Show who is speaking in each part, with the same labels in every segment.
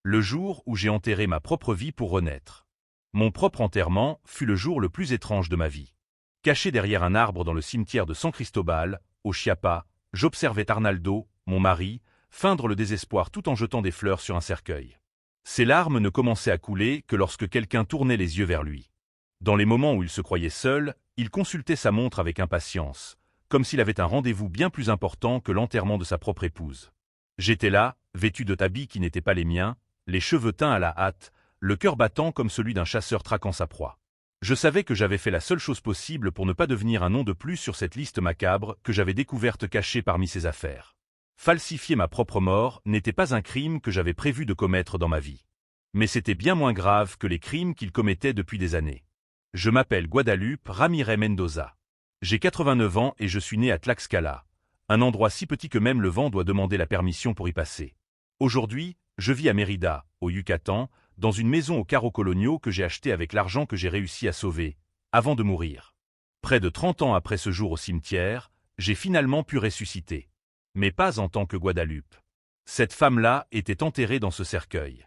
Speaker 1: le jour où j'ai enterré ma propre vie pour renaître. Mon propre enterrement fut le jour le plus étrange de ma vie. Caché derrière un arbre dans le cimetière de San Cristobal, au Chiapas, j'observais Arnaldo, mon mari, feindre le désespoir tout en jetant des fleurs sur un cercueil. Ses larmes ne commençaient à couler que lorsque quelqu'un tournait les yeux vers lui. Dans les moments où il se croyait seul, il consultait sa montre avec impatience, comme s'il avait un rendez-vous bien plus important que l'enterrement de sa propre épouse. J'étais là, vêtu de habits qui n'étaient pas les miens, les cheveux teints à la hâte, le cœur battant comme celui d'un chasseur traquant sa proie. Je savais que j'avais fait la seule chose possible pour ne pas devenir un nom de plus sur cette liste macabre que j'avais découverte cachée parmi ses affaires. Falsifier ma propre mort n'était pas un crime que j'avais prévu de commettre dans ma vie. Mais c'était bien moins grave que les crimes qu'il commettait depuis des années. Je m'appelle Guadalupe Ramirez Mendoza. J'ai 89 ans et je suis né à Tlaxcala, un endroit si petit que même le vent doit demander la permission pour y passer. Aujourd'hui, je vis à Mérida, au Yucatan, dans une maison aux carreaux coloniaux que j'ai achetée avec l'argent que j'ai réussi à sauver, avant de mourir. Près de 30 ans après ce jour au cimetière, j'ai finalement pu ressusciter. Mais pas en tant que Guadalupe. Cette femme-là était enterrée dans ce cercueil.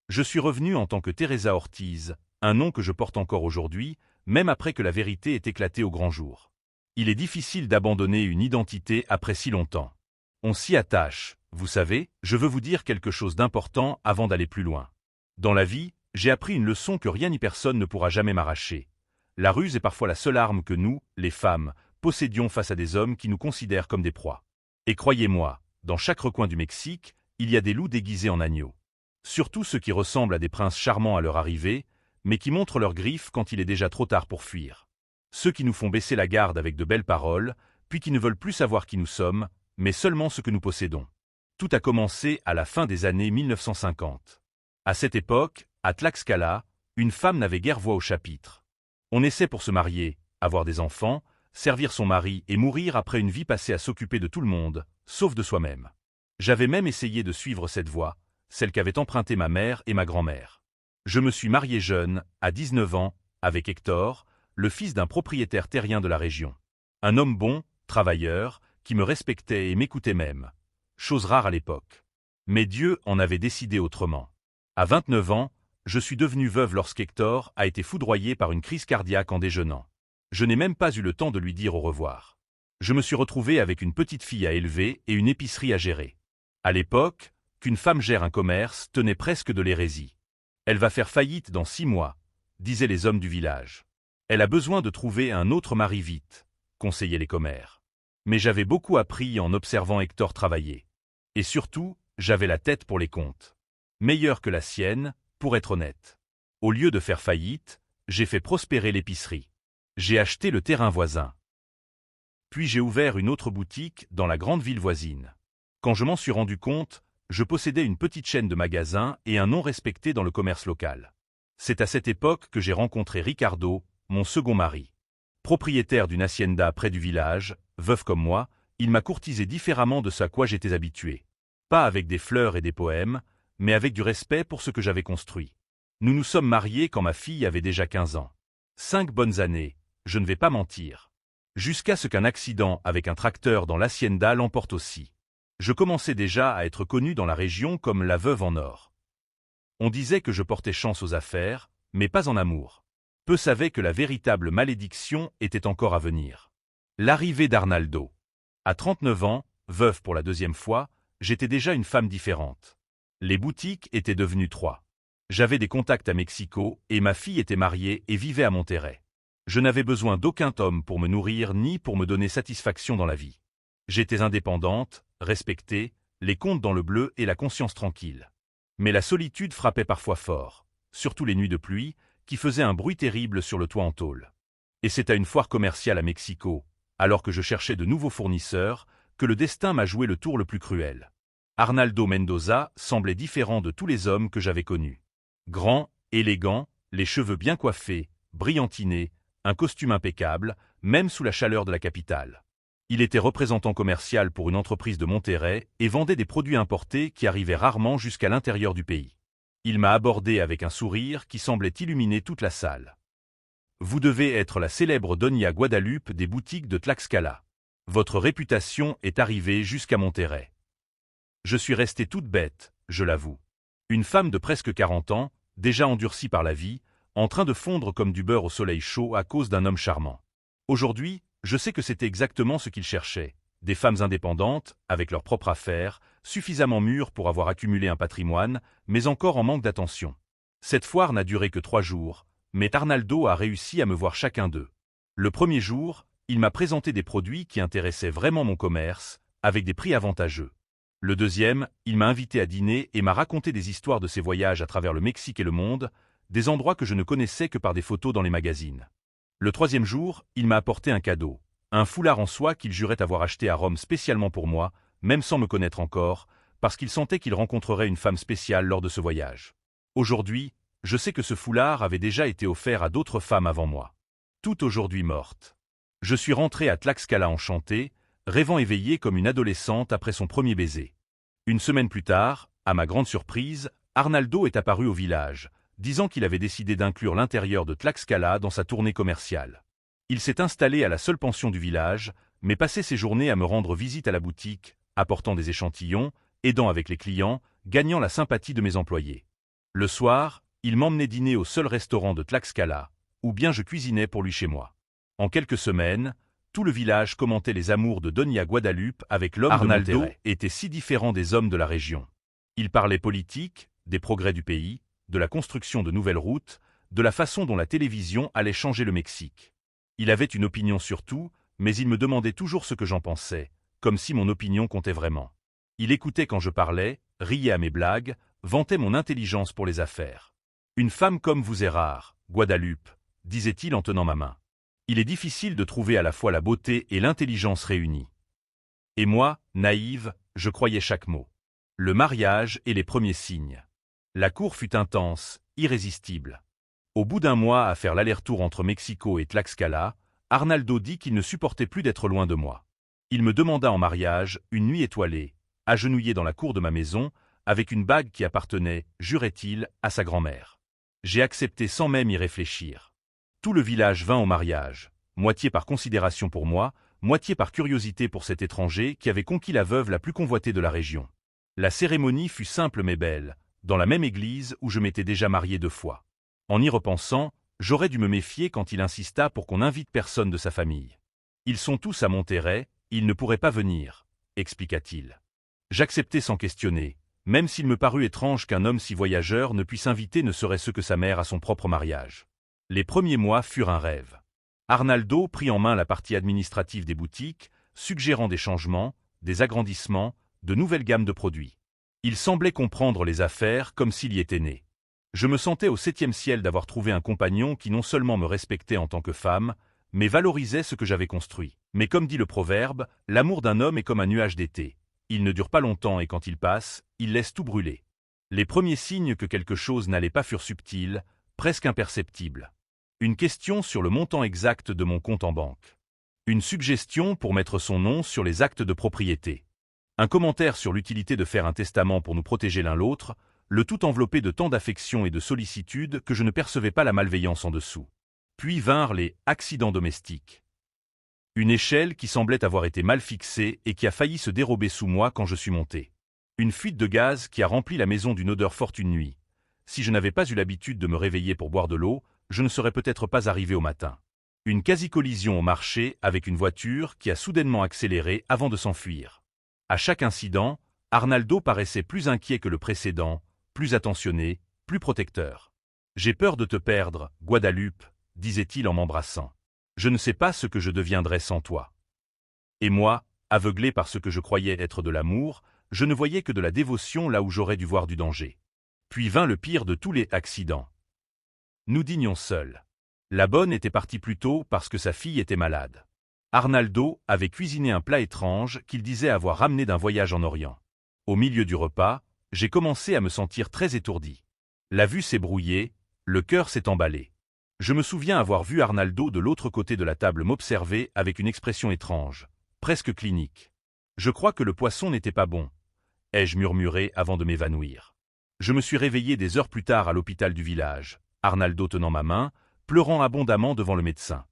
Speaker 1: Je suis revenu en tant que Teresa Ortiz, un nom que je porte encore aujourd'hui, même après que la vérité ait éclaté au grand jour. Il est difficile d'abandonner une identité après si longtemps. On s'y attache, vous savez, je veux vous dire quelque chose d'important avant d'aller plus loin. Dans la vie, j'ai appris une leçon que rien ni personne ne pourra jamais m'arracher. La ruse est parfois la seule arme que nous, les femmes, possédions face à des hommes qui nous considèrent comme des proies. Et croyez-moi, dans chaque recoin du Mexique, il y a des loups déguisés en agneaux. Surtout ceux qui ressemblent à des princes charmants à leur arrivée, mais qui montrent leurs griffes quand il est déjà trop tard pour fuir. Ceux qui nous font baisser la garde avec de belles paroles, puis qui ne veulent plus savoir qui nous sommes, mais seulement ce que nous possédons. Tout a commencé à la fin des années 1950. À cette époque, à Tlaxcala, une femme n'avait guère voix au chapitre. On naissait pour se marier, avoir des enfants, servir son mari et mourir après une vie passée à s'occuper de tout le monde, sauf de soi-même. J'avais même essayé de suivre cette voie, celle qu'avaient empruntée ma mère et ma grand-mère. Je me suis marié jeune, à 19 ans, avec Hector, le fils d'un propriétaire terrien de la région. Un homme bon, travailleur, qui me respectait et m'écoutait même. Chose rare à l'époque. Mais Dieu en avait décidé autrement. À 29 ans, je suis devenue veuve lorsqu'Hector a été foudroyé par une crise cardiaque en déjeunant. Je n'ai même pas eu le temps de lui dire au revoir. Je me suis retrouvé avec une petite fille à élever et une épicerie à gérer. À l'époque, qu'une femme gère un commerce tenait presque de l'hérésie. Elle va faire faillite dans 6 mois, disaient les hommes du village. Elle a besoin de trouver un autre mari vite, conseillaient les commères. Mais j'avais beaucoup appris en observant Hector travailler. Et surtout, j'avais la tête pour les comptes. Meilleure que la sienne, pour être honnête. Au lieu de faire faillite, j'ai fait prospérer l'épicerie. J'ai acheté le terrain voisin. Puis j'ai ouvert une autre boutique dans la grande ville voisine. Quand je m'en suis rendu compte, je possédais une petite chaîne de magasins et un nom respecté dans le commerce local. C'est à cette époque que j'ai rencontré Ricardo, mon second mari. Propriétaire d'une hacienda près du village, veuf comme moi, il m'a courtisé différemment de ce à quoi j'étais habitué. Pas avec des fleurs et des poèmes, mais avec du respect pour ce que j'avais construit. Nous nous sommes mariés quand ma fille avait déjà 15 ans. 5 bonnes années, je ne vais pas mentir. Jusqu'à ce qu'un accident avec un tracteur dans l'hacienda l'emporte aussi. Je commençais déjà à être connu dans la région comme la veuve en or. On disait que je portais chance aux affaires, mais pas en amour. Peu savaient que la véritable malédiction était encore à venir. L'arrivée d'Arnaldo. À 39 ans, veuve pour la 2e fois, j'étais déjà une femme différente. Les boutiques étaient devenues 3. J'avais des contacts à Mexico et ma fille était mariée et vivait à Monterrey. Je n'avais besoin d'aucun homme pour me nourrir ni pour me donner satisfaction dans la vie. J'étais indépendante, respectée, les comptes dans le bleu et la conscience tranquille. Mais la solitude frappait parfois fort, surtout les nuits de pluie, qui faisaient un bruit terrible sur le toit en tôle. Et c'est à une foire commerciale à Mexico, alors que je cherchais de nouveaux fournisseurs, que le destin m'a joué le tour le plus cruel. Arnaldo Mendoza semblait différent de tous les hommes que j'avais connus. Grand, élégant, les cheveux bien coiffés, brillantinés, un costume impeccable, même sous la chaleur de la capitale. Il était représentant commercial pour une entreprise de Monterrey et vendait des produits importés qui arrivaient rarement jusqu'à l'intérieur du pays. Il m'a abordé avec un sourire qui semblait illuminer toute la salle. « Vous devez être la célèbre Doña Guadalupe des boutiques de Tlaxcala. Votre réputation est arrivée jusqu'à Monterrey. » Je suis resté toute bête, je l'avoue. Une femme de presque 40 ans, déjà endurcie par la vie, en train de fondre comme du beurre au soleil chaud à cause d'un homme charmant. Aujourd'hui, je sais que c'était exactement ce qu'il cherchait. Des femmes indépendantes, avec leurs propres affaires, suffisamment mûres pour avoir accumulé un patrimoine, mais encore en manque d'attention. Cette foire n'a duré que 3 jours, mais Arnaldo a réussi à me voir chacun d'eux. Le premier jour, il m'a présenté des produits qui intéressaient vraiment mon commerce, avec des prix avantageux. Le deuxième, il m'a invité à dîner et m'a raconté des histoires de ses voyages à travers le Mexique et le monde, des endroits que je ne connaissais que par des photos dans les magazines. Le troisième jour, il m'a apporté un cadeau, un foulard en soie qu'il jurait avoir acheté à Rome spécialement pour moi, même sans me connaître encore, parce qu'il sentait qu'il rencontrerait une femme spéciale lors de ce voyage. Aujourd'hui, je sais que ce foulard avait déjà été offert à d'autres femmes avant moi. Toutes aujourd'hui mortes. Je suis rentré à Tlaxcala enchanté, rêvant éveillé comme une adolescente après son premier baiser. Une semaine plus tard, à ma grande surprise, Arnaldo est apparu au village, disant qu'il avait décidé d'inclure l'intérieur de Tlaxcala dans sa tournée commerciale. Il s'est installé à la seule pension du village, mais passait ses journées à me rendre visite à la boutique, apportant des échantillons, aidant avec les clients, gagnant la sympathie de mes employés. Le soir, il m'emmenait dîner au seul restaurant de Tlaxcala, ou bien je cuisinais pour lui chez moi. En quelques semaines, tout le village commentait les amours de Doña Guadalupe avec l'homme de Monterrey. Arnaldo était si différent des hommes de la région. Il parlait politique, des progrès du pays, de la construction de nouvelles routes, de la façon dont la télévision allait changer le Mexique. Il avait une opinion sur tout, mais il me demandait toujours ce que j'en pensais, comme si mon opinion comptait vraiment. Il écoutait quand je parlais, riait à mes blagues, vantait mon intelligence pour les affaires. « Une femme comme vous est rare, Guadalupe », disait-il en tenant ma main. Il est difficile de trouver à la fois la beauté et l'intelligence réunies. Et moi, naïve, je croyais chaque mot. Le mariage et les premiers signes. La cour fut intense, irrésistible. Au bout d'un mois à faire l'aller-retour entre Mexico et Tlaxcala, Arnaldo dit qu'il ne supportait plus d'être loin de moi. Il me demanda en mariage, une nuit étoilée, agenouillé dans la cour de ma maison, avec une bague qui appartenait, jurait-il, à sa grand-mère. J'ai accepté sans même y réfléchir. Tout le village vint au mariage, moitié par considération pour moi, moitié par curiosité pour cet étranger qui avait conquis la veuve la plus convoitée de la région. La cérémonie fut simple mais belle, dans la même église où je m'étais déjà marié 2 fois. En y repensant, j'aurais dû me méfier quand il insista pour qu'on n'invite personne de sa famille. Ils sont tous à Monterrey, ils ne pourraient pas venir, expliqua-t-il. J'acceptai sans questionner, même s'il me parut étrange qu'un homme si voyageur ne puisse inviter ne serait-ce que sa mère à son propre mariage. Les premiers mois furent un rêve. Arnaldo prit en main la partie administrative des boutiques, suggérant des changements, des agrandissements, de nouvelles gammes de produits. Il semblait comprendre les affaires comme s'il y était né. Je me sentais au 7e ciel d'avoir trouvé un compagnon qui non seulement me respectait en tant que femme, mais valorisait ce que j'avais construit. Mais comme dit le proverbe, l'amour d'un homme est comme un nuage d'été. Il ne dure pas longtemps et quand il passe, il laisse tout brûler. Les premiers signes que quelque chose n'allait pas furent subtils, presque imperceptibles. Une question sur le montant exact de mon compte en banque. Une suggestion pour mettre son nom sur les actes de propriété. Un commentaire sur l'utilité de faire un testament pour nous protéger l'un l'autre, le tout enveloppé de tant d'affection et de sollicitude que je ne percevais pas la malveillance en dessous. Puis vinrent les « accidents domestiques ». Une échelle qui semblait avoir été mal fixée et qui a failli se dérober sous moi quand je suis monté. Une fuite de gaz qui a rempli la maison d'une odeur forte une nuit. Si je n'avais pas eu l'habitude de me réveiller pour boire de l'eau, je ne serais peut-être pas arrivé au matin. Une quasi-collision au marché avec une voiture qui a soudainement accéléré avant de s'enfuir. À chaque incident, Arnaldo paraissait plus inquiet que le précédent, plus attentionné, plus protecteur. « J'ai peur de te perdre, Guadalupe », disait-il en m'embrassant. « Je ne sais pas ce que je deviendrais sans toi. » Et moi, aveuglé par ce que je croyais être de l'amour, je ne voyais que de la dévotion là où j'aurais dû voir du danger. Puis vint le pire de tous les accidents. Nous dînions seuls. La bonne était partie plus tôt parce que sa fille était malade. Arnaldo avait cuisiné un plat étrange qu'il disait avoir ramené d'un voyage en Orient. Au milieu du repas, j'ai commencé à me sentir très étourdi. La vue s'est brouillée, le cœur s'est emballé. Je me souviens avoir vu Arnaldo de l'autre côté de la table m'observer avec une expression étrange, presque clinique. Je crois que le poisson n'était pas bon, ai-je murmuré avant de m'évanouir. Je me suis réveillé des heures plus tard à l'hôpital du village, Arnaldo tenant ma main, pleurant abondamment devant le médecin.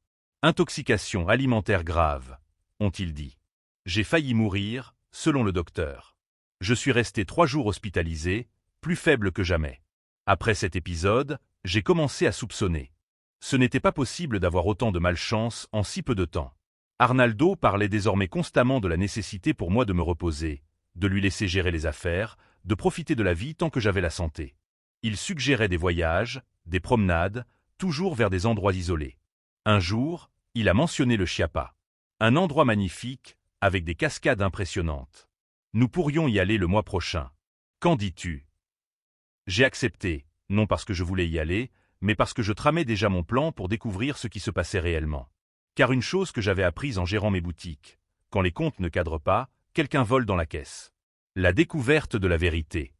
Speaker 1: Intoxication alimentaire grave, ont-ils dit. J'ai failli mourir, selon le docteur. Je suis resté 3 jours hospitalisé, plus faible que jamais. Après cet épisode, j'ai commencé à soupçonner. Ce n'était pas possible d'avoir autant de malchance en si peu de temps. Arnaldo parlait désormais constamment de la nécessité pour moi de me reposer, de lui laisser gérer les affaires, de profiter de la vie tant que j'avais la santé. Il suggérait des voyages, des promenades, toujours vers des endroits isolés. Un jour, il a mentionné le Chiapas. Un endroit magnifique, avec des cascades impressionnantes. Nous pourrions y aller le mois prochain. Qu'en dis-tu? J'ai accepté, non parce que je voulais y aller, mais parce que je tramais déjà mon plan pour découvrir ce qui se passait réellement. Car une chose que j'avais apprise en gérant mes boutiques, quand les comptes ne cadrent pas, quelqu'un vole dans la caisse. La découverte de la vérité.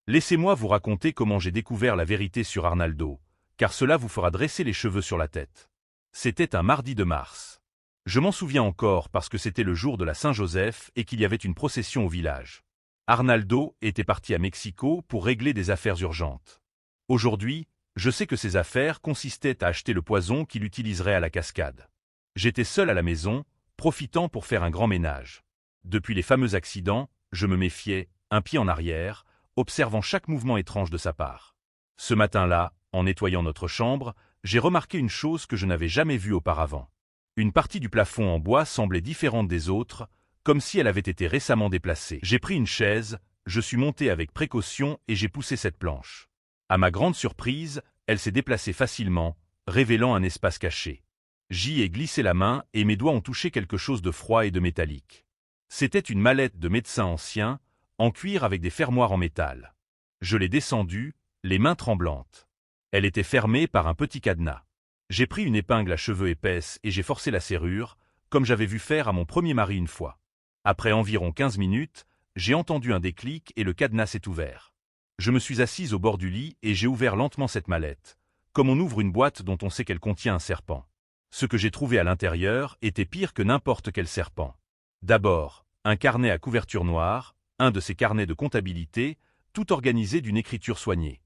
Speaker 1: Laissez-moi vous raconter comment j'ai découvert la vérité sur Arnaldo, car cela vous fera dresser les cheveux sur la tête. C'était un mardi de mars. Je m'en souviens encore parce que c'était le jour de la Saint-Joseph et qu'il y avait une procession au village. Arnaldo était parti à Mexico pour régler des affaires urgentes. Aujourd'hui, je sais que ces affaires consistaient à acheter le poison qu'il utiliserait à la cascade. J'étais seul à la maison, profitant pour faire un grand ménage. Depuis les fameux accidents, je me méfiais, un pied en arrière, observant chaque mouvement étrange de sa part. Ce matin-là, en nettoyant notre chambre, j'ai remarqué une chose que je n'avais jamais vue auparavant. Une partie du plafond en bois semblait différente des autres, comme si elle avait été récemment déplacée. J'ai pris une chaise, je suis monté avec précaution et j'ai poussé cette planche. À ma grande surprise, elle s'est déplacée facilement, révélant un espace caché. J'y ai glissé la main et mes doigts ont touché quelque chose de froid et de métallique. C'était une mallette de médecin ancien, en cuir avec des fermoirs en métal. Je l'ai descendue, les mains tremblantes. Elle était fermée par un petit cadenas. J'ai pris une épingle à cheveux épaisse et j'ai forcé la serrure, comme j'avais vu faire à mon premier mari une fois. Après environ 15 minutes, j'ai entendu un déclic et le cadenas s'est ouvert. Je me suis assise au bord du lit et j'ai ouvert lentement cette mallette, comme on ouvre une boîte dont on sait qu'elle contient un serpent. Ce que j'ai trouvé à l'intérieur était pire que n'importe quel serpent. D'abord, un carnet à couverture noire, un de ces carnets de comptabilité, tout organisé d'une écriture soignée.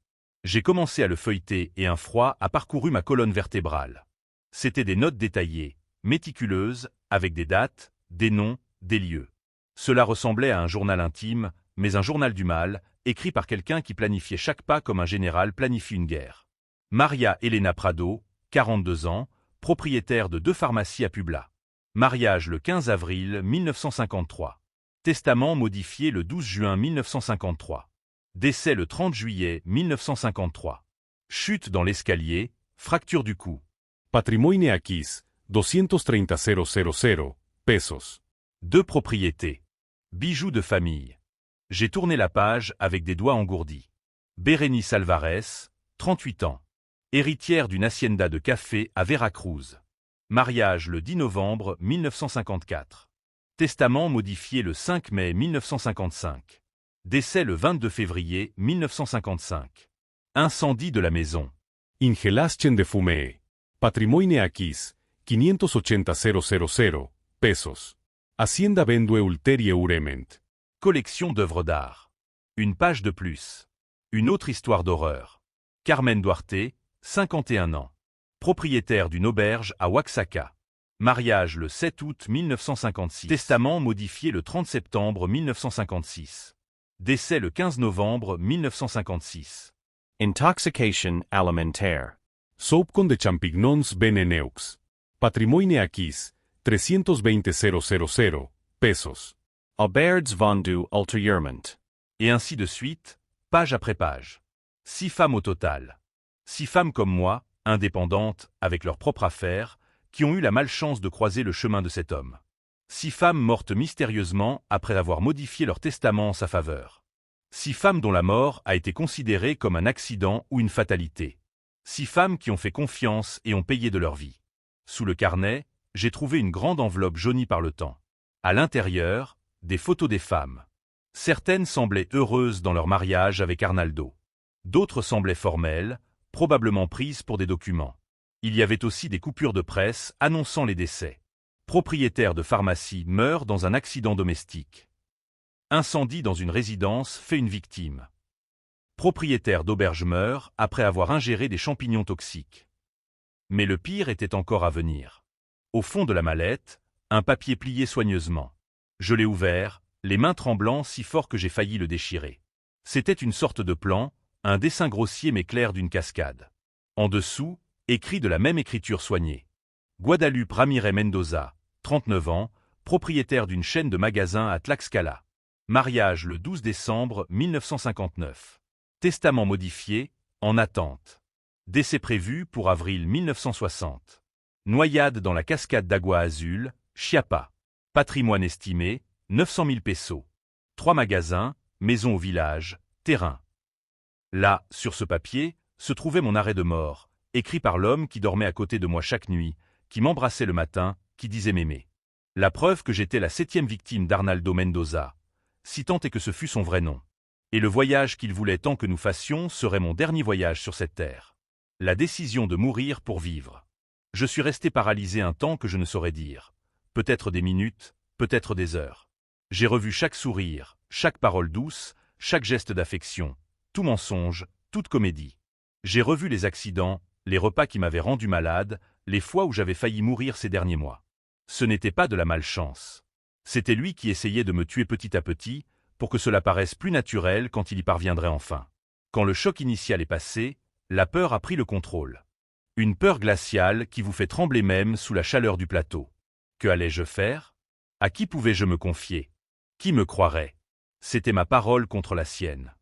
Speaker 1: J'ai commencé à le feuilleter et un froid a parcouru ma colonne vertébrale. C'étaient des notes détaillées, méticuleuses, avec des dates, des noms, des lieux. Cela ressemblait à un journal intime, mais un journal du mal, écrit par quelqu'un qui planifiait chaque pas comme un général planifie une guerre. Maria Elena Prado, 42 ans, propriétaire de 2 pharmacies à Puebla. Mariage le 15 avril 1953. Testament modifié le 12 juin 1953. Décès le 30 juillet 1953. Chute dans l'escalier, fracture du cou.
Speaker 2: Patrimonio X, 230,000 pesos.
Speaker 1: 2 propriétés. Bijoux de famille. J'ai tourné la page avec des doigts engourdis. Bérénice Alvarez, 38 ans. Héritière d'une hacienda de café à Veracruz. Mariage le 10 novembre 1954. Testament modifié le 5 mai 1955. Décès le 22 février 1955. Incendie de la maison.
Speaker 2: Ingelaschen de Fumee. Patrimonio X, 580,000 pesos. Hacienda Vendue Ulterie Urement.
Speaker 1: Collection d'œuvres d'art. Une page de plus. Une autre histoire d'horreur. Carmen Duarte, 51 ans. Propriétaire d'une auberge à Oaxaca. Mariage le 7 août 1956. Testament modifié le 30 septembre 1956. Décès le 15 novembre 1956.
Speaker 3: Intoxication alimentaire.
Speaker 2: Soupcon de champignons veneneux. Patrimonio X, 320,000 pesos.
Speaker 3: Auberges vendues ultérieurement.
Speaker 1: Et ainsi de suite, page après page. 6 femmes au total. 6 femmes comme moi, indépendantes, avec leurs propres affaires, qui ont eu la malchance de croiser le chemin de cet homme. 6 femmes mortes mystérieusement après avoir modifié leur testament en sa faveur. 6 femmes dont la mort a été considérée comme un accident ou une fatalité. 6 femmes qui ont fait confiance et ont payé de leur vie. Sous le carnet, j'ai trouvé une grande enveloppe jaunie par le temps. À l'intérieur, des photos des femmes. Certaines semblaient heureuses dans leur mariage avec Arnaldo. D'autres semblaient formelles, probablement prises pour des documents. Il y avait aussi des coupures de presse annonçant les décès. Propriétaire de pharmacie meurt dans un accident domestique. Incendie dans une résidence fait une victime. Propriétaire d'auberge meurt après avoir ingéré des champignons toxiques. Mais le pire était encore à venir. Au fond de la mallette, un papier plié soigneusement. Je l'ai ouvert, les mains tremblant si fort que j'ai failli le déchirer. C'était une sorte de plan, un dessin grossier mais clair d'une cascade. En dessous, écrit de la même écriture soignée. Guadalupe Ramirez Mendoza, 39 ans, propriétaire d'une chaîne de magasins à Tlaxcala. Mariage le 12 décembre 1959. Testament modifié, en attente. Décès prévu pour avril 1960. Noyade dans la cascade d'Agua Azul, Chiapas. Patrimoine estimé, 900 000 pesos. 3 magasins, maison au village, terrain. Là, sur ce papier, se trouvait mon arrêt de mort, écrit par l'homme qui dormait à côté de moi chaque nuit, qui m'embrassait le matin, qui disait m'aimer. La preuve que j'étais la 7e victime d'Arnaldo Mendoza, si tant est que ce fût son vrai nom. Et le voyage qu'il voulait tant que nous fassions serait mon dernier voyage sur cette terre. La décision de mourir pour vivre. Je suis resté paralysé un temps que je ne saurais dire. Peut-être des minutes, peut-être des heures. J'ai revu chaque sourire, chaque parole douce, chaque geste d'affection, tout mensonge, toute comédie. J'ai revu les accidents, les repas qui m'avaient rendu malade, les fois où j'avais failli mourir ces derniers mois. Ce n'était pas de la malchance. C'était lui qui essayait de me tuer petit à petit, pour que cela paraisse plus naturel quand il y parviendrait enfin. Quand le choc initial est passé, la peur a pris le contrôle. Une peur glaciale qui vous fait trembler même sous la chaleur du plateau. Que allais-je faire? À qui pouvais-je me confier? Qui me croirait? C'était ma parole contre la sienne.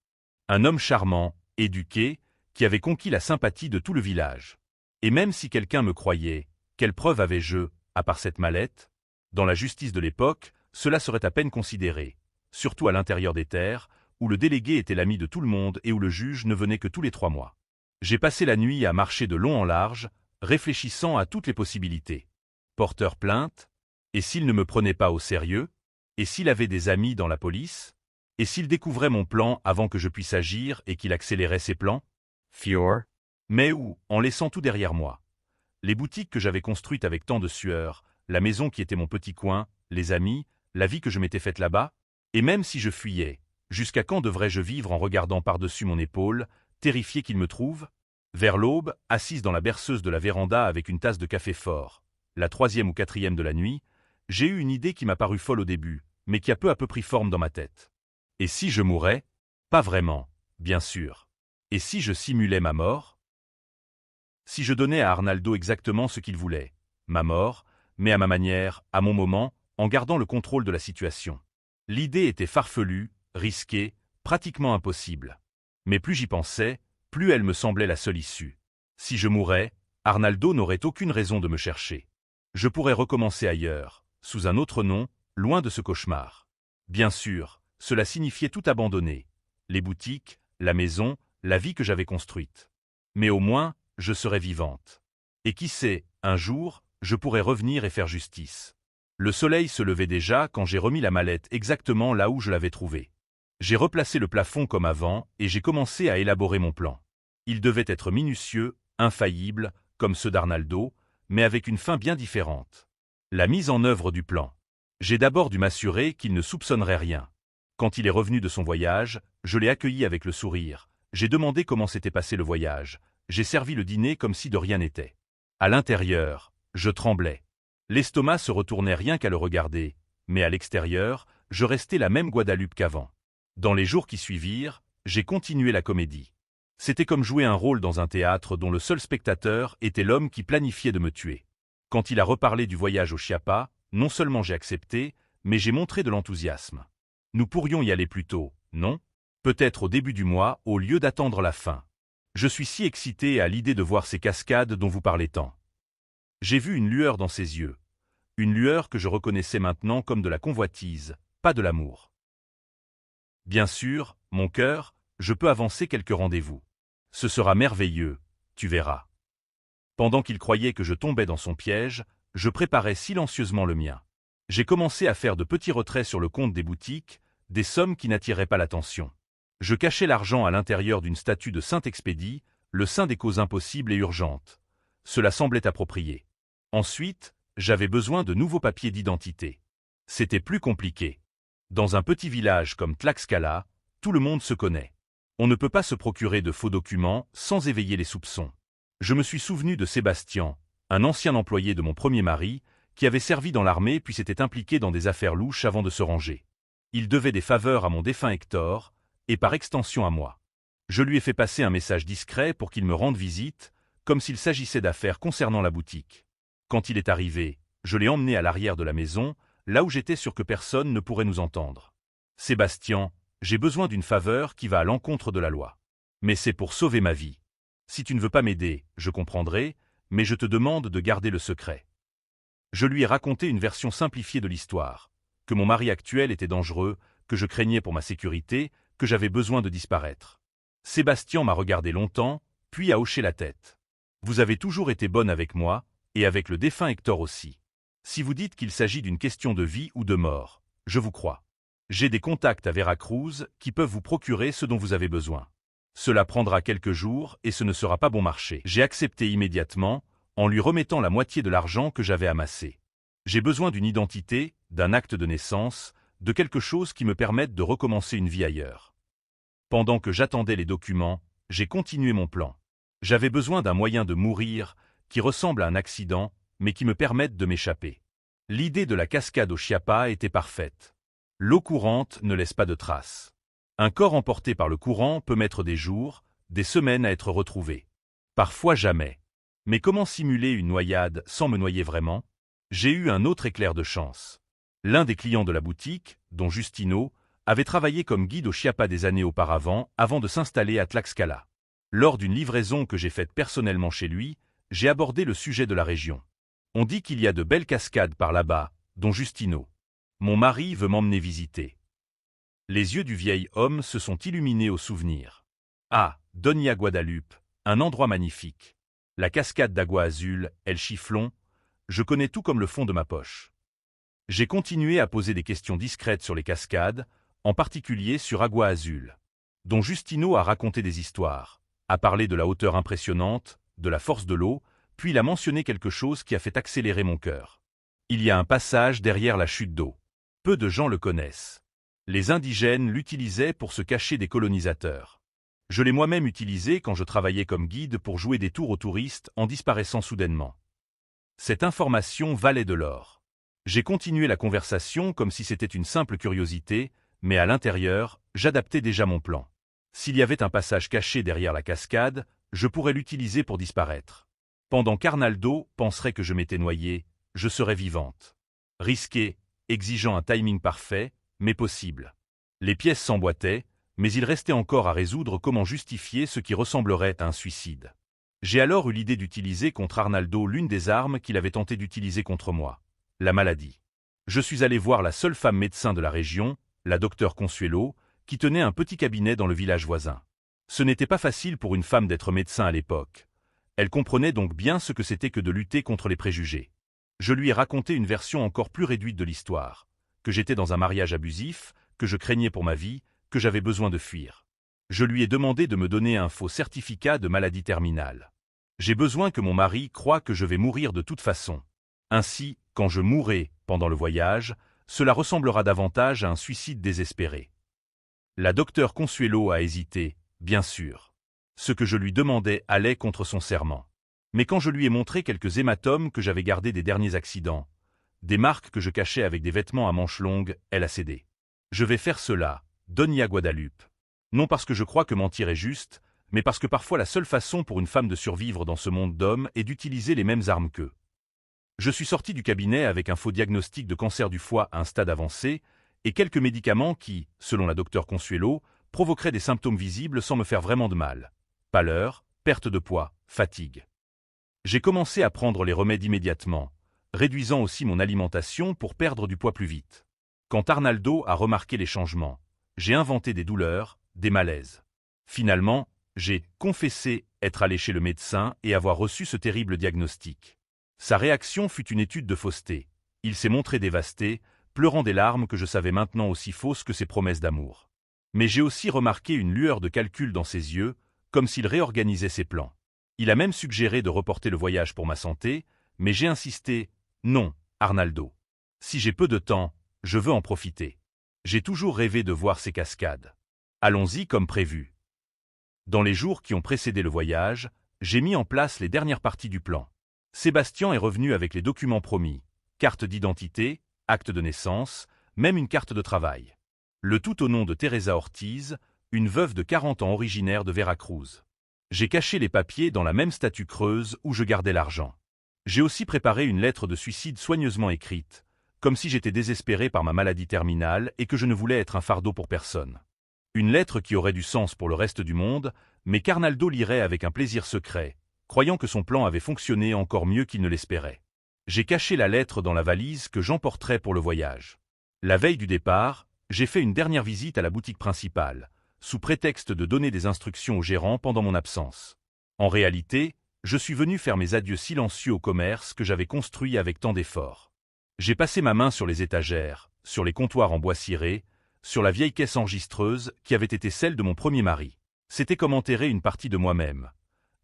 Speaker 1: Un homme charmant, éduqué, qui avait conquis la sympathie de tout le village. Et même si quelqu'un me croyait, quelle preuve avais-je, à part cette mallette? Dans la justice de l'époque, cela serait à peine considéré, surtout à l'intérieur des terres, où le délégué était l'ami de tout le monde et où le juge ne venait que tous les 3 mois. J'ai passé la nuit à marcher de long en large, réfléchissant à toutes les possibilités. Porteur plainte? Et s'il ne me prenait pas au sérieux? Et s'il avait des amis dans la police? Et s'il découvrait mon plan avant que je puisse agir et qu'il accélérait ses plans?
Speaker 3: Fjord.
Speaker 1: Mais où, en laissant tout derrière moi? Les boutiques que j'avais construites avec tant de sueur, la maison qui était mon petit coin, les amis, la vie que je m'étais faite là-bas? Et même si je fuyais, jusqu'à quand devrais-je vivre en regardant par-dessus mon épaule, terrifié qu'il me trouve? Vers l'aube, assise dans la berceuse de la véranda avec une tasse de café fort, la 3e ou 4e de la nuit, j'ai eu une idée qui m'a paru folle au début, mais qui a peu à peu pris forme dans ma tête. Et si je mourais? Pas vraiment, bien sûr. Et si je simulais ma mort? Si je donnais à Arnaldo exactement ce qu'il voulait, ma mort, mais à ma manière, à mon moment, en gardant le contrôle de la situation. L'idée était farfelue, risquée, pratiquement impossible. Mais plus j'y pensais, plus elle me semblait la seule issue. Si je mourais, Arnaldo n'aurait aucune raison de me chercher. Je pourrais recommencer ailleurs, sous un autre nom, loin de ce cauchemar. Bien sûr, cela signifiait tout abandonner. Les boutiques, la maison, la vie que j'avais construite. Mais au moins, je serais vivante. Et qui sait, un jour, je pourrais revenir et faire justice. Le soleil se levait déjà quand j'ai remis la mallette exactement là où je l'avais trouvée. J'ai replacé le plafond comme avant et j'ai commencé à élaborer mon plan. Il devait être minutieux, infaillible, comme ceux d'Arnaldo, mais avec une fin bien différente. La mise en œuvre du plan. J'ai d'abord dû m'assurer qu'il ne soupçonnerait rien. Quand il est revenu de son voyage, je l'ai accueilli avec le sourire. J'ai demandé comment s'était passé le voyage. J'ai servi le dîner comme si de rien n'était. À l'intérieur, je tremblais. L'estomac se retournait rien qu'à le regarder, mais à l'extérieur, je restais la même Guadalupe qu'avant. Dans les jours qui suivirent, j'ai continué la comédie. C'était comme jouer un rôle dans un théâtre dont le seul spectateur était l'homme qui planifiait de me tuer. Quand il a reparlé du voyage au Chiapas, non seulement j'ai accepté, mais j'ai montré de l'enthousiasme. Nous pourrions y aller plus tôt, non? Peut-être au début du mois, au lieu d'attendre la fin. Je suis si excité à l'idée de voir ces cascades dont vous parlez tant. J'ai vu une lueur dans ses yeux. Une lueur que je reconnaissais maintenant comme de la convoitise, pas de l'amour. Bien sûr, mon cœur, je peux avancer quelques rendez-vous. Ce sera merveilleux, tu verras. Pendant qu'il croyait que je tombais dans son piège, je préparais silencieusement le mien. J'ai commencé à faire de petits retraits sur le compte des boutiques, des sommes qui n'attiraient pas l'attention. Je cachais l'argent à l'intérieur d'une statue de Saint-Expédie, le saint des causes impossibles et urgentes. Cela semblait approprié. Ensuite, j'avais besoin de nouveaux papiers d'identité. C'était plus compliqué. Dans un petit village comme Tlaxcala, tout le monde se connaît. On ne peut pas se procurer de faux documents sans éveiller les soupçons. Je me suis souvenu de Sébastien, un ancien employé de mon premier mari, qui avait servi dans l'armée puis s'était impliqué dans des affaires louches avant de se ranger. Il devait des faveurs à mon défunt Hector, et par extension à moi. Je lui ai fait passer un message discret pour qu'il me rende visite, comme s'il s'agissait d'affaires concernant la boutique. Quand il est arrivé, je l'ai emmené à l'arrière de la maison, là où j'étais sûr que personne ne pourrait nous entendre. « Sébastien, j'ai besoin d'une faveur qui va à l'encontre de la loi. Mais c'est pour sauver ma vie. Si tu ne veux pas m'aider, je comprendrai, mais je te demande de garder le secret. » Je lui ai raconté une version simplifiée de l'histoire, que mon mari actuel était dangereux, que je craignais pour ma sécurité, que j'avais besoin de disparaître. Sébastien m'a regardé longtemps, puis a hoché la tête. « Vous avez toujours été bonne avec moi, et avec le défunt Hector aussi. Si vous dites qu'il s'agit d'une question de vie ou de mort, je vous crois. J'ai des contacts à Veracruz qui peuvent vous procurer ce dont vous avez besoin. Cela prendra quelques jours et ce ne sera pas bon marché. » J'ai accepté immédiatement, en lui remettant la moitié de l'argent que j'avais amassé. J'ai besoin d'une identité, d'un acte de naissance, de quelque chose qui me permette de recommencer une vie ailleurs. Pendant que j'attendais les documents, j'ai continué mon plan. J'avais besoin d'un moyen de mourir qui ressemble à un accident, mais qui me permette de m'échapper. L'idée de la cascade au Chiapas était parfaite. L'eau courante ne laisse pas de traces. Un corps emporté par le courant peut mettre des jours, des semaines à être retrouvé. Parfois jamais. Mais comment simuler une noyade sans me noyer vraiment? J'ai eu un autre éclair de chance. L'un des clients de la boutique, dont Justino, avait travaillé comme guide au Chiapas des années auparavant avant de s'installer à Tlaxcala. Lors d'une livraison que j'ai faite personnellement chez lui, j'ai abordé le sujet de la région. On dit qu'il y a de belles cascades par là-bas, dont Justino. Mon mari veut m'emmener visiter. Les yeux du vieil homme se sont illuminés au souvenir. Ah, Doña Guadalupe, un endroit magnifique. La cascade d'Agua Azul, El Chiflón, je connais tout comme le fond de ma poche. J'ai continué à poser des questions discrètes sur les cascades, en particulier sur Agua Azul, dont Justino a raconté des histoires, a parlé de la hauteur impressionnante, de la force de l'eau, puis il a mentionné quelque chose qui a fait accélérer mon cœur. Il y a un passage derrière la chute d'eau. Peu de gens le connaissent. Les indigènes l'utilisaient pour se cacher des colonisateurs. Je l'ai moi-même utilisé quand je travaillais comme guide pour jouer des tours aux touristes en disparaissant soudainement. Cette information valait de l'or. J'ai continué la conversation comme si c'était une simple curiosité, mais à l'intérieur, j'adaptais déjà mon plan. S'il y avait un passage caché derrière la cascade, je pourrais l'utiliser pour disparaître. Pendant qu'Arnaldo penserait que je m'étais noyé, je serais vivante. Risqué, exigeant un timing parfait, mais possible. Les pièces s'emboîtaient, mais il restait encore à résoudre comment justifier ce qui ressemblerait à un suicide. J'ai alors eu l'idée d'utiliser contre Arnaldo l'une des armes qu'il avait tenté d'utiliser contre moi, la maladie. Je suis allé voir la seule femme médecin de la région, la docteure Consuelo, qui tenait un petit cabinet dans le village voisin. Ce n'était pas facile pour une femme d'être médecin à l'époque. Elle comprenait donc bien ce que c'était que de lutter contre les préjugés. Je lui ai raconté une version encore plus réduite de l'histoire, que j'étais dans un mariage abusif, que je craignais pour ma vie, que j'avais besoin de fuir. Je lui ai demandé de me donner un faux certificat de maladie terminale. J'ai besoin que mon mari croie que je vais mourir de toute façon. Ainsi, quand je mourrai pendant le voyage, cela ressemblera davantage à un suicide désespéré. La docteure Consuelo a hésité, bien sûr. Ce que je lui demandais allait contre son serment. Mais quand je lui ai montré quelques hématomes que j'avais gardés des derniers accidents, des marques que je cachais avec des vêtements à manches longues, elle a cédé. Je vais faire cela, Doña Guadalupe. Non parce que je crois que mentir est juste, mais parce que parfois la seule façon pour une femme de survivre dans ce monde d'hommes est d'utiliser les mêmes armes qu'eux. Je suis sorti du cabinet avec un faux diagnostic de cancer du foie à un stade avancé et quelques médicaments qui, selon la docteure Consuelo, provoqueraient des symptômes visibles sans me faire vraiment de mal. Pâleur, perte de poids, fatigue. J'ai commencé à prendre les remèdes immédiatement, réduisant aussi mon alimentation pour perdre du poids plus vite. Quand Arnaldo a remarqué les changements, j'ai inventé des douleurs, des malaises. Finalement, j'ai confessé être allé chez le médecin et avoir reçu ce terrible diagnostic. Sa réaction fut une étude de fausseté. Il s'est montré dévasté, pleurant des larmes que je savais maintenant aussi fausses que ses promesses d'amour. Mais j'ai aussi remarqué une lueur de calcul dans ses yeux, comme s'il réorganisait ses plans. Il a même suggéré de reporter le voyage pour ma santé, mais j'ai insisté « Non, Arnaldo. Si j'ai peu de temps, je veux en profiter. J'ai toujours rêvé de voir ces cascades. Allons-y comme prévu. » Dans les jours qui ont précédé le voyage, j'ai mis en place les dernières parties du plan. Sébastien est revenu avec les documents promis, carte d'identité, acte de naissance, même une carte de travail. Le tout au nom de Teresa Ortiz, une veuve de 40 ans originaire de Veracruz. J'ai caché les papiers dans la même statue creuse où je gardais l'argent. J'ai aussi préparé une lettre de suicide soigneusement écrite, comme si j'étais désespéré par ma maladie terminale et que je ne voulais être un fardeau pour personne. Une lettre qui aurait du sens pour le reste du monde, mais qu'Arnaldo lirait avec un plaisir secret, croyant que son plan avait fonctionné encore mieux qu'il ne l'espérait. J'ai caché la lettre dans la valise que j'emporterais pour le voyage. La veille du départ, j'ai fait une dernière visite à la boutique principale, sous prétexte de donner des instructions au gérant pendant mon absence. En réalité, je suis venu faire mes adieux silencieux au commerce que j'avais construit avec tant d'efforts. J'ai passé ma main sur les étagères, sur les comptoirs en bois ciré, sur la vieille caisse enregistreuse qui avait été celle de mon premier mari. C'était comme enterrer une partie de moi-même.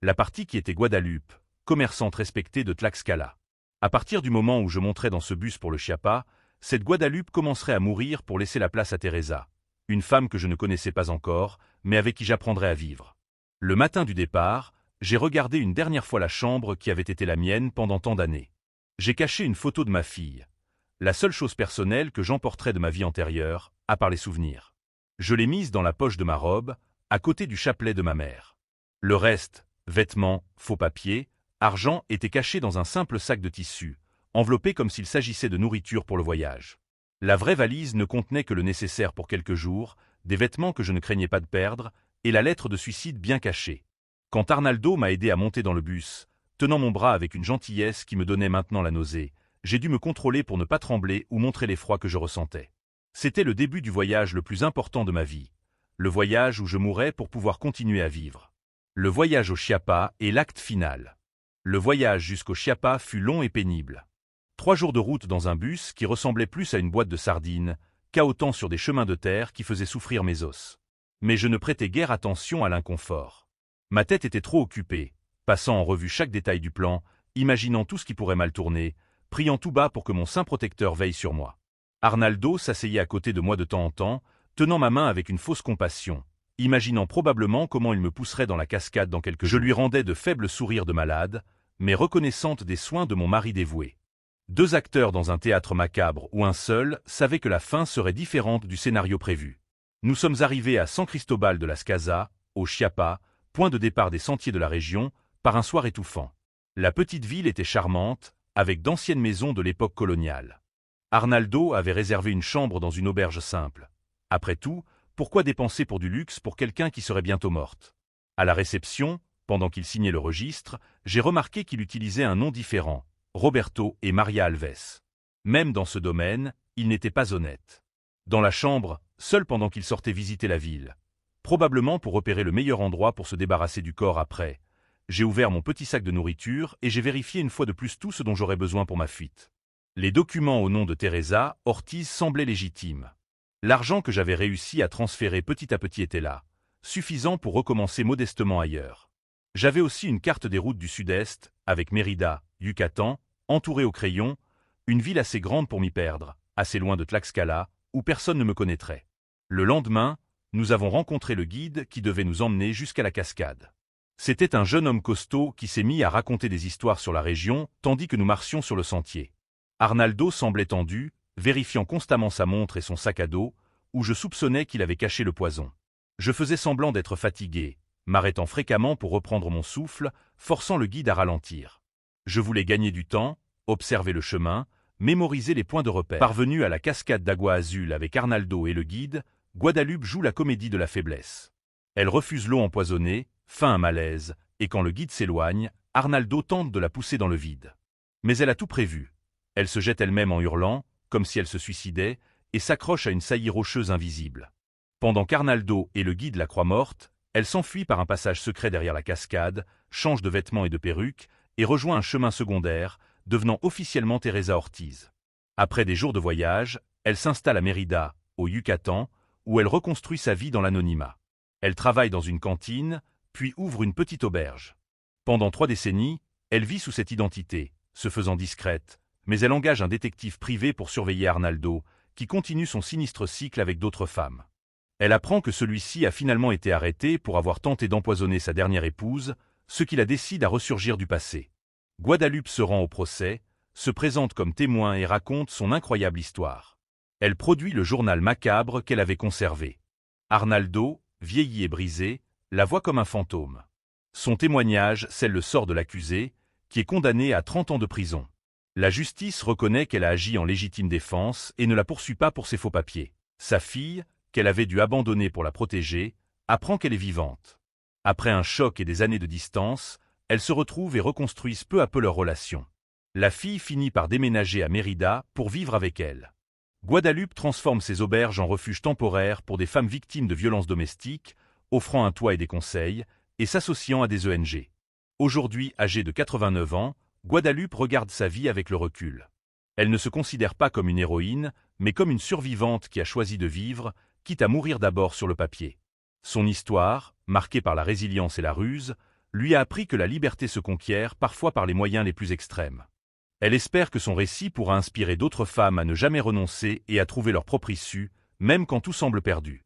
Speaker 1: La partie qui était Guadalupe, commerçante respectée de Tlaxcala. À partir du moment où je monterais dans ce bus pour le Chiapas, cette Guadalupe commencerait à mourir pour laisser la place à Teresa, une femme que je ne connaissais pas encore, mais avec qui j'apprendrais à vivre. Le matin du départ, j'ai regardé une dernière fois la chambre qui avait été la mienne pendant tant d'années. J'ai caché une photo de ma fille, la seule chose personnelle que j'emporterais de ma vie antérieure, à part les souvenirs. Je l'ai mise dans la poche de ma robe, à côté du chapelet de ma mère. Le reste, vêtements, faux papiers, argent, était caché dans un simple sac de tissu, enveloppé comme s'il s'agissait de nourriture pour le voyage. La vraie valise ne contenait que le nécessaire pour quelques jours, des vêtements que je ne craignais pas de perdre, et la lettre de suicide bien cachée. Quand Arnaldo m'a aidé à monter dans le bus, tenant mon bras avec une gentillesse qui me donnait maintenant la nausée, j'ai dû me contrôler pour ne pas trembler ou montrer l'effroi que je ressentais. C'était le début du voyage le plus important de ma vie, le voyage où je mourrais pour pouvoir continuer à vivre. Le voyage au Chiapas est l'acte final. Le voyage jusqu'au Chiapas fut long et pénible. 3 jours de route dans un bus qui ressemblait plus à une boîte de sardines, cahotant sur des chemins de terre qui faisaient souffrir mes os. Mais je ne prêtais guère attention à l'inconfort. Ma tête était trop occupée, passant en revue chaque détail du plan, imaginant tout ce qui pourrait mal tourner, priant tout bas pour que mon saint protecteur veille sur moi. Arnaldo s'asseyait à côté de moi de temps en temps, tenant ma main avec une fausse compassion, imaginant probablement comment il me pousserait dans la cascade dans quelques jours. Je lui rendais de faibles sourires de malade, mais reconnaissante des soins de mon mari dévoué. 2 acteurs dans un théâtre macabre ou un seul savaient que la fin serait différente du scénario prévu. Nous sommes arrivés à San Cristobal de las Casas, au Chiapas, point de départ des sentiers de la région, par un soir étouffant. La petite ville était charmante, avec d'anciennes maisons de l'époque coloniale. Arnaldo avait réservé une chambre dans une auberge simple. Après tout, pourquoi dépenser pour du luxe pour quelqu'un qui serait bientôt morte? À la réception, pendant qu'il signait le registre, j'ai remarqué qu'il utilisait un nom différent, Roberto et Maria Alves. Même dans ce domaine, il n'était pas honnête. Dans la chambre, seul pendant qu'il sortait visiter la ville, probablement pour repérer le meilleur endroit pour se débarrasser du corps après, j'ai ouvert mon petit sac de nourriture et j'ai vérifié une fois de plus tout ce dont j'aurais besoin pour ma fuite. Les documents au nom de Teresa Ortiz semblaient légitimes. L'argent que j'avais réussi à transférer petit à petit était là, suffisant pour recommencer modestement ailleurs. J'avais aussi une carte des routes du Sud-Est, avec Mérida, Yucatan, entourée au crayon, une ville assez grande pour m'y perdre, assez loin de Tlaxcala, où personne ne me connaîtrait. Le lendemain, nous avons rencontré le guide qui devait nous emmener jusqu'à la cascade. C'était un jeune homme costaud qui s'est mis à raconter des histoires sur la région, tandis que nous marchions sur le sentier. Arnaldo semblait tendu, vérifiant constamment sa montre et son sac à dos, où je soupçonnais qu'il avait caché le poison. Je faisais semblant d'être fatigué, m'arrêtant fréquemment pour reprendre mon souffle, forçant le guide à ralentir. Je voulais gagner du temps, observer le chemin, mémoriser les points de repère. Parvenu à la cascade d'Agua Azul avec Arnaldo et le guide, Guadalupe joue la comédie de la faiblesse. Elle refuse l'eau empoisonnée, feint un malaise, et quand le guide s'éloigne, Arnaldo tente de la pousser dans le vide. Mais elle a tout prévu. Elle se jette elle-même en hurlant, comme si elle se suicidait, et s'accroche à une saillie rocheuse invisible. Pendant qu'Arnaldo et le guide la croient morte, elle s'enfuit par un passage secret derrière la cascade, change de vêtements et de perruque, et rejoint un chemin secondaire, devenant officiellement Teresa Ortiz. Après des jours de voyage, elle s'installe à Mérida, au Yucatan, où elle reconstruit sa vie dans l'anonymat. Elle travaille dans une cantine, puis ouvre une petite auberge. Pendant 3 décennies, elle vit sous cette identité, se faisant discrète, mais elle engage un détective privé pour surveiller Arnaldo, qui continue son sinistre cycle avec d'autres femmes. Elle apprend que celui-ci a finalement été arrêté pour avoir tenté d'empoisonner sa dernière épouse, ce qui la décide à ressurgir du passé. Guadalupe se rend au procès, se présente comme témoin et raconte son incroyable histoire. Elle produit le journal macabre qu'elle avait conservé. Arnaldo, vieillie et brisée, la voit comme un fantôme. Son témoignage scelle le sort de l'accusée, qui est condamnée à 30 ans de prison. La justice reconnaît qu'elle a agi en légitime défense et ne la poursuit pas pour ses faux papiers. Sa fille, qu'elle avait dû abandonner pour la protéger, apprend qu'elle est vivante. Après un choc et des années de distance, elles se retrouvent et reconstruisent peu à peu leur relation. La fille finit par déménager à Mérida pour vivre avec elle. Guadeloupe transforme ses auberges en refuges temporaires pour des femmes victimes de violences domestiques, offrant un toit et des conseils, et s'associant à des ONG. Aujourd'hui âgée de 89 ans, Guadeloupe regarde sa vie avec le recul. Elle ne se considère pas comme une héroïne, mais comme une survivante qui a choisi de vivre, quitte à mourir d'abord sur le papier. Son histoire, marquée par la résilience et la ruse, lui a appris que la liberté se conquiert parfois par les moyens les plus extrêmes. Elle espère que son récit pourra inspirer d'autres femmes à ne jamais renoncer et à trouver leur propre issue, même quand tout semble perdu.